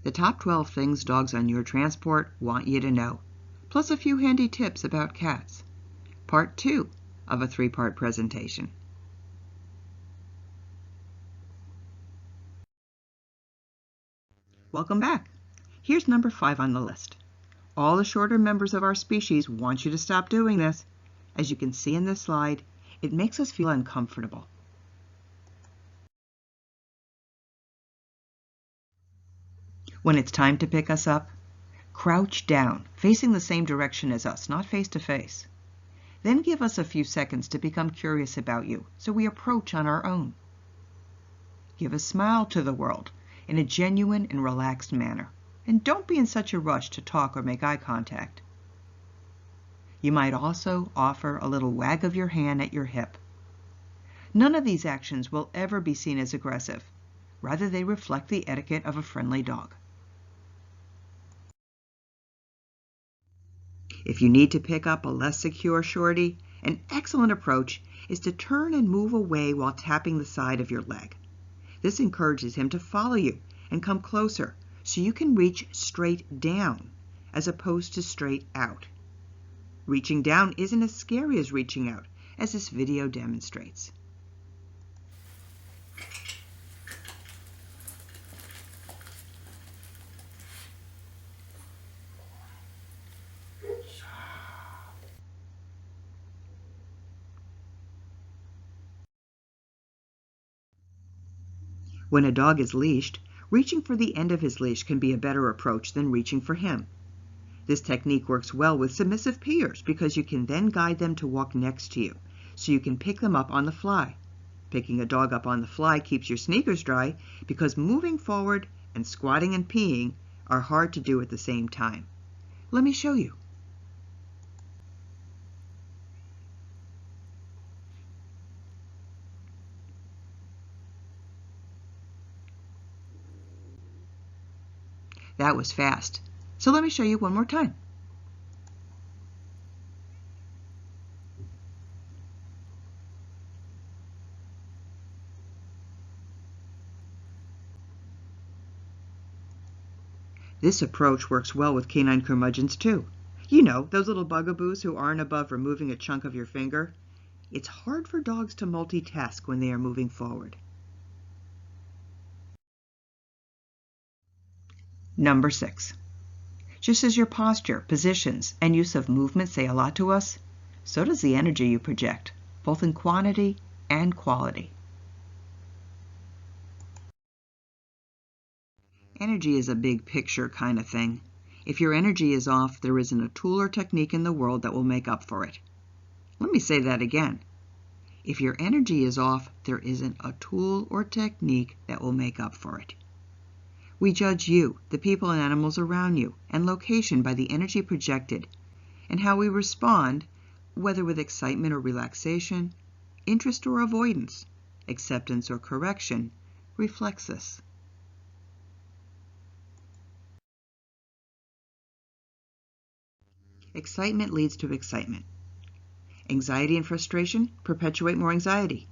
The top 12 things dogs on your transport want you to know, plus a few handy tips about cats. Part 2 of a 3-part presentation. Welcome back. Here's number 5 on the list. All the shorter members of our species want you to stop doing this. As you can see in this slide, it makes us feel uncomfortable. When it's time to pick us up, crouch down, facing the same direction as us, not face to face. Then give us a few seconds to become curious about you, so we approach on our own. Give a smile to the world in a genuine and relaxed manner, and don't be in such a rush to talk or make eye contact. You might also offer a little wag of your hand at your hip. None of these actions will ever be seen as aggressive. Rather, they reflect the etiquette of a friendly dog. If you need to pick up a less secure shorty, an excellent approach is to turn and move away while tapping the side of your leg. This encourages him to follow you and come closer so you can reach straight down as opposed to straight out. Reaching down isn't as scary as reaching out, as this video demonstrates. When a dog is leashed, reaching for the end of his leash can be a better approach than reaching for him. This technique works well with submissive peers because you can then guide them to walk next to you, so you can pick them up on the fly. Picking a dog up on the fly keeps your sneakers dry because moving forward and squatting and peeing are hard to do at the same time. Let me show you. That was fast. So let me show you one more time. This approach works well with canine curmudgeons too. You know, those little bugaboos who aren't above removing a chunk of your finger. It's hard for dogs to multitask when they are moving forward. Number 6. Just as your posture, positions, and use of movement say a lot to us, so does the energy you project, both in quantity and quality. Energy is a big picture kind of thing. If your energy is off, there isn't a tool or technique in the world that will make up for it. Let me say that again. If your energy is off, there isn't a tool or technique that will make up for it. We judge you, the people and animals around you, and location by the energy projected, and how we respond, whether with excitement or relaxation, interest or avoidance, acceptance or correction, reflects this. Excitement leads to excitement. Anxiety and frustration perpetuate more anxiety.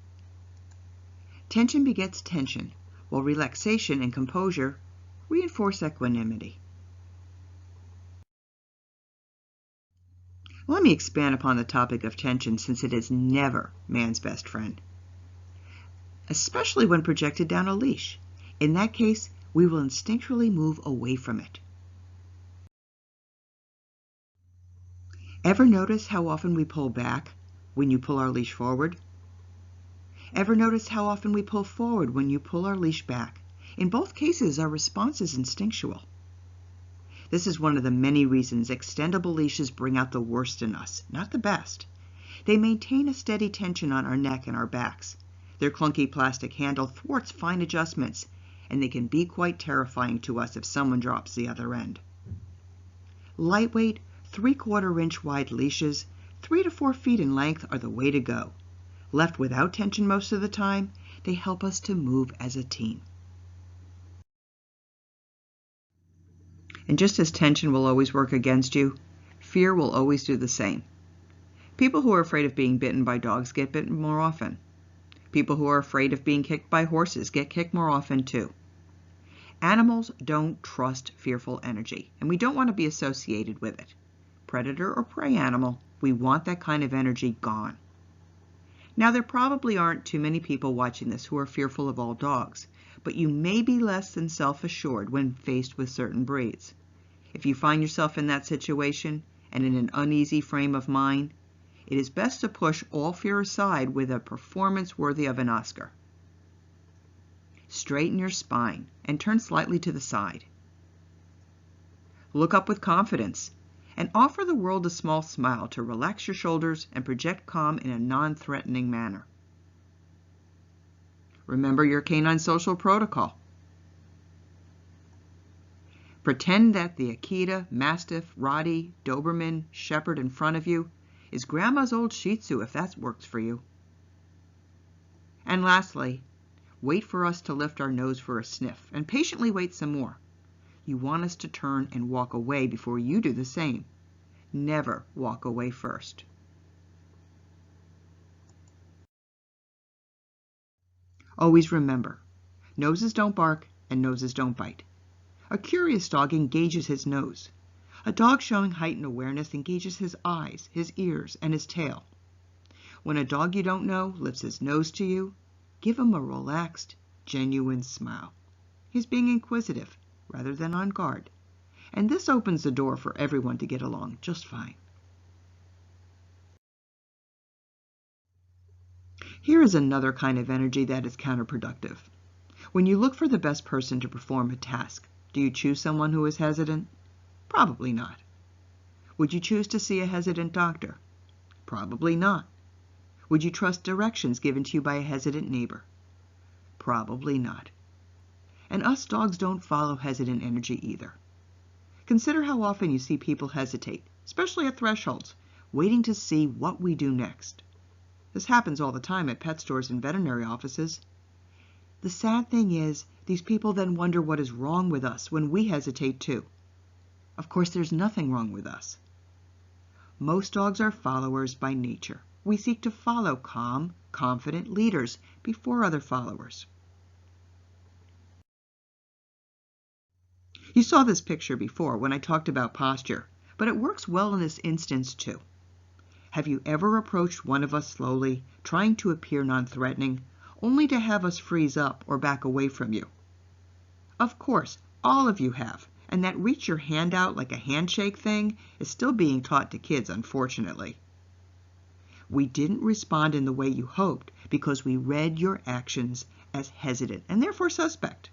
Tension begets tension, while relaxation and composure reinforce equanimity. Let me expand upon the topic of tension, since it is never man's best friend, especially when projected down a leash. In that case, we will instinctually move away from it. Ever notice how often we pull back when you pull our leash forward? Ever notice how often we pull forward when you pull our leash back? In both cases, our response is instinctual. This is one of the many reasons extendable leashes bring out the worst in us, not the best. They maintain a steady tension on our neck and our backs. Their clunky plastic handle thwarts fine adjustments, and they can be quite terrifying to us if someone drops the other end. Lightweight, 3/4 inch wide leashes, 3 to 4 feet in length, are the way to go. Left without tension most of the time, they help us to move as a team. And just as tension will always work against you, fear will always do the same. People who are afraid of being bitten by dogs get bitten more often. People who are afraid of being kicked by horses get kicked more often too. Animals don't trust fearful energy, and we don't want to be associated with it. Predator or prey animal, we want that kind of energy gone. Now, there probably aren't too many people watching this who are fearful of all dogs, but you may be less than self-assured when faced with certain breeds. If you find yourself in that situation and in an uneasy frame of mind, it is best to push all fear aside with a performance worthy of an Oscar. Straighten your spine and turn slightly to the side. Look up with confidence and offer the world a small smile to relax your shoulders and project calm in a non-threatening manner. Remember your canine social protocol. Pretend that the Akita, Mastiff, Rottie, Doberman, Shepherd in front of you is Grandma's old Shih Tzu if that works for you. And lastly, wait for us to lift our nose for a sniff and patiently wait some more. You want us to turn and walk away before you do the same. Never walk away first. Always remember, noses don't bark and noses don't bite. A curious dog engages his nose. A dog showing heightened awareness engages his eyes, his ears, and his tail. When a dog you don't know lifts his nose to you, give him a relaxed, genuine smile. He's being inquisitive rather than on guard, and this opens the door for everyone to get along just fine. Here is another kind of energy that is counterproductive. When you look for the best person to perform a task, do you choose someone who is hesitant? Probably not. Would you choose to see a hesitant doctor? Probably not. Would you trust directions given to you by a hesitant neighbor? Probably not. And us dogs don't follow hesitant energy either. Consider how often you see people hesitate, especially at thresholds, waiting to see what we do next. This happens all the time at pet stores and veterinary offices. The sad thing is, these people then wonder what is wrong with us when we hesitate too. Of course, there's nothing wrong with us. Most dogs are followers by nature. We seek to follow calm, confident leaders before other followers. You saw this picture before when I talked about posture, but it works well in this instance too. Have you ever approached one of us slowly, trying to appear non-threatening, only to have us freeze up or back away from you? Of course, all of you have, and that reach your hand out like a handshake thing is still being taught to kids, unfortunately. We didn't respond in the way you hoped because we read your actions as hesitant and therefore suspect.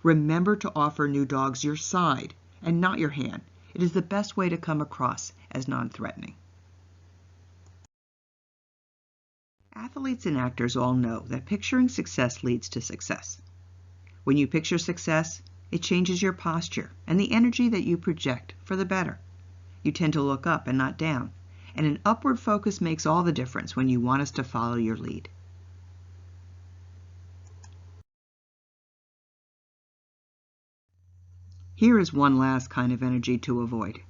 Remember to offer new dogs your side and not your hand. It is the best way to come across as non-threatening. Athletes and actors all know that picturing success leads to success. When you picture success, it changes your posture and the energy that you project for the better. You tend to look up and not down, and an upward focus makes all the difference when you want us to follow your lead. Here is one last kind of energy to avoid.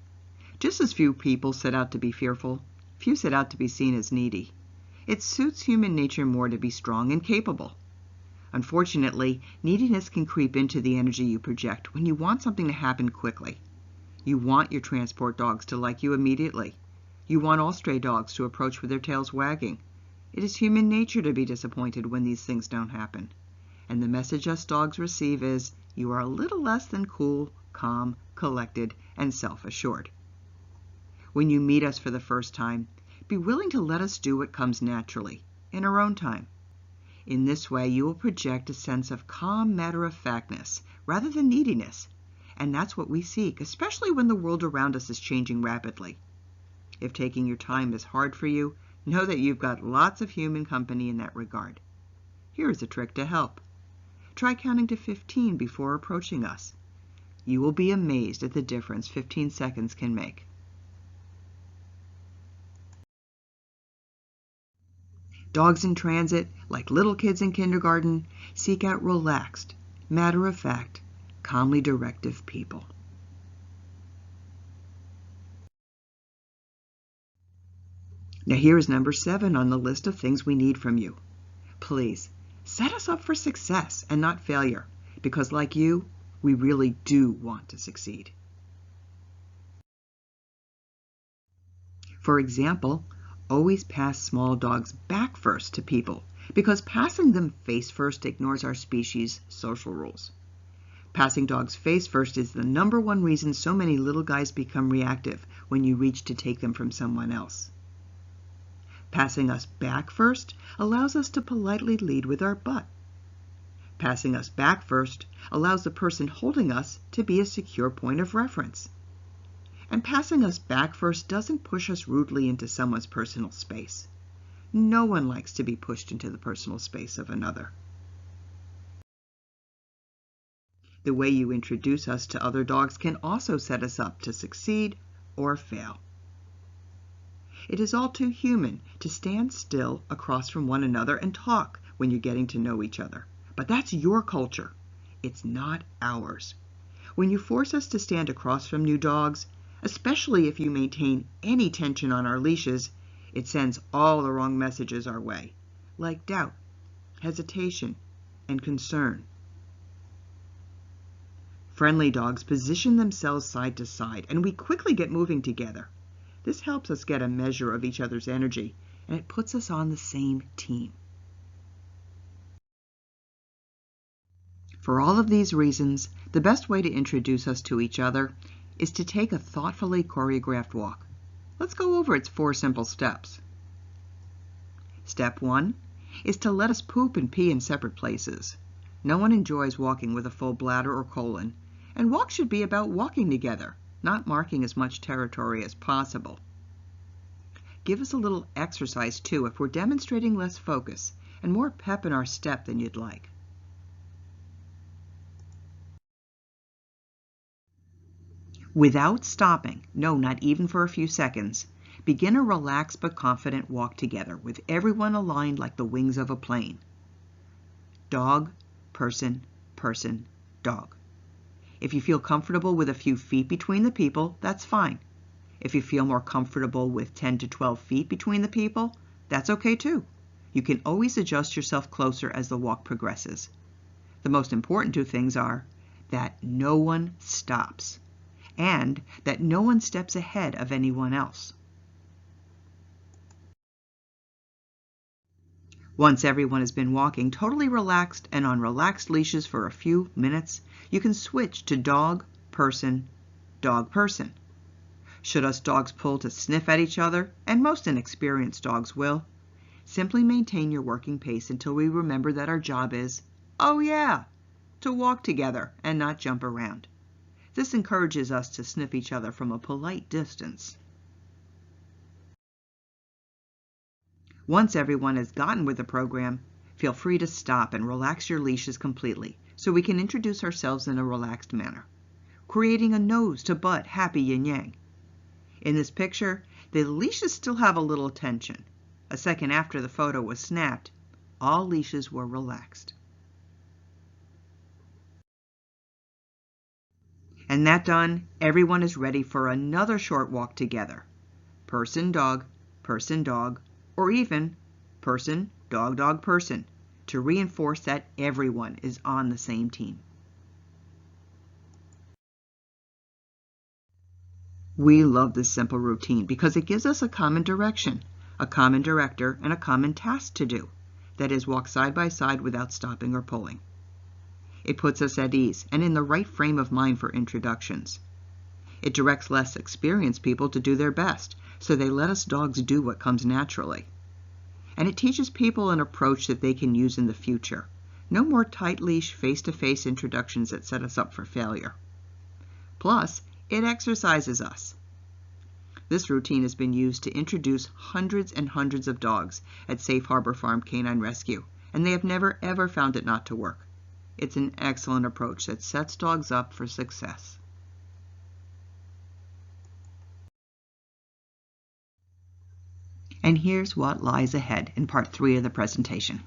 Just as few people set out to be fearful, few set out to be seen as needy. It suits human nature more to be strong and capable. Unfortunately, neediness can creep into the energy you project when you want something to happen quickly. You want your transport dogs to like you immediately. You want all stray dogs to approach with their tails wagging. It is human nature to be disappointed when these things don't happen. And the message us dogs receive is, you are a little less than cool, calm, collected, and self-assured. When you meet us for the first time, be willing to let us do what comes naturally, in our own time. In this way, you will project a sense of calm matter-of-factness rather than neediness, and that's what we seek, especially when the world around us is changing rapidly. If taking your time is hard for you, know that you've got lots of human company in that regard. Here is a trick to help. Try counting to 15 before approaching us. You will be amazed at the difference 15 seconds can make. Dogs in transit, like little kids in kindergarten, seek out relaxed, matter-of-fact, calmly directive people. Now here is number 7 on the list of things we need from you. Please, set us up for success and not failure. because like you, we really do want to succeed. For example, always pass small dogs back first to people, because passing them face first ignores our species' social rules. Passing dogs face first is the #1 reason so many little guys become reactive when you reach to take them from someone else. Passing us back first allows us to politely lead with our butt. Passing us back first allows the person holding us to be a secure point of reference. And passing us back first doesn't push us rudely into someone's personal space. No one likes to be pushed into the personal space of another. The way you introduce us to other dogs can also set us up to succeed or fail. It is all too human to stand still across from one another and talk when you're getting to know each other. But that's your culture. It's not ours. When you force us to stand across from new dogs, especially if you maintain any tension on our leashes, it sends all the wrong messages our way, like doubt, hesitation, and concern. Friendly dogs position themselves side to side, and we quickly get moving together. This helps us get a measure of each other's energy, and it puts us on the same team. For all of these reasons, the best way to introduce us to each other is to take a thoughtfully choreographed walk. Let's go over its 4 simple steps. Step 1 is to let us poop and pee in separate places. No one enjoys walking with a full bladder or colon, and walks should be about walking together, not marking as much territory as possible. Give us a little exercise too if we're demonstrating less focus and more pep in our step than you'd like. Without stopping, no, not even for a few seconds, begin a relaxed but confident walk together with everyone aligned like the wings of a plane. Dog, person, person, dog. If you feel comfortable with a few feet between the people, that's fine. If you feel more comfortable with 10 to 12 feet between the people, that's okay too. You can always adjust yourself closer as the walk progresses. The most important 2 things are that no one stops, and that no one steps ahead of anyone else. Once everyone has been walking totally relaxed and on relaxed leashes for a few minutes, you can switch to dog, person, dog, person. Should us dogs pull to sniff at each other, and most inexperienced dogs will, simply maintain your working pace until we remember that our job is, oh yeah, to walk together and not jump around. This encourages us to sniff each other from a polite distance. Once everyone has gotten with the program, feel free to stop and relax your leashes completely so we can introduce ourselves in a relaxed manner, creating a nose to butt happy yin-yang. In this picture, the leashes still have a little tension. A second after the photo was snapped, all leashes were relaxed. And that done, everyone is ready for another short walk together. Person, dog, or even person, dog, dog, person, to reinforce that everyone is on the same team. We love this simple routine because it gives us a common direction, a common director, and a common task to do. That is, walk side by side without stopping or pulling. It puts us at ease and in the right frame of mind for introductions. It directs less experienced people to do their best, so they let us dogs do what comes naturally. And it teaches people an approach that they can use in the future. No more tight leash, face-to-face introductions that set us up for failure. Plus, it exercises us. This routine has been used to introduce hundreds and hundreds of dogs at Safe Harbor Farm Canine Rescue, and they have never ever found it not to work. It's an excellent approach that sets dogs up for success. And here's what lies ahead in part 3 of the presentation.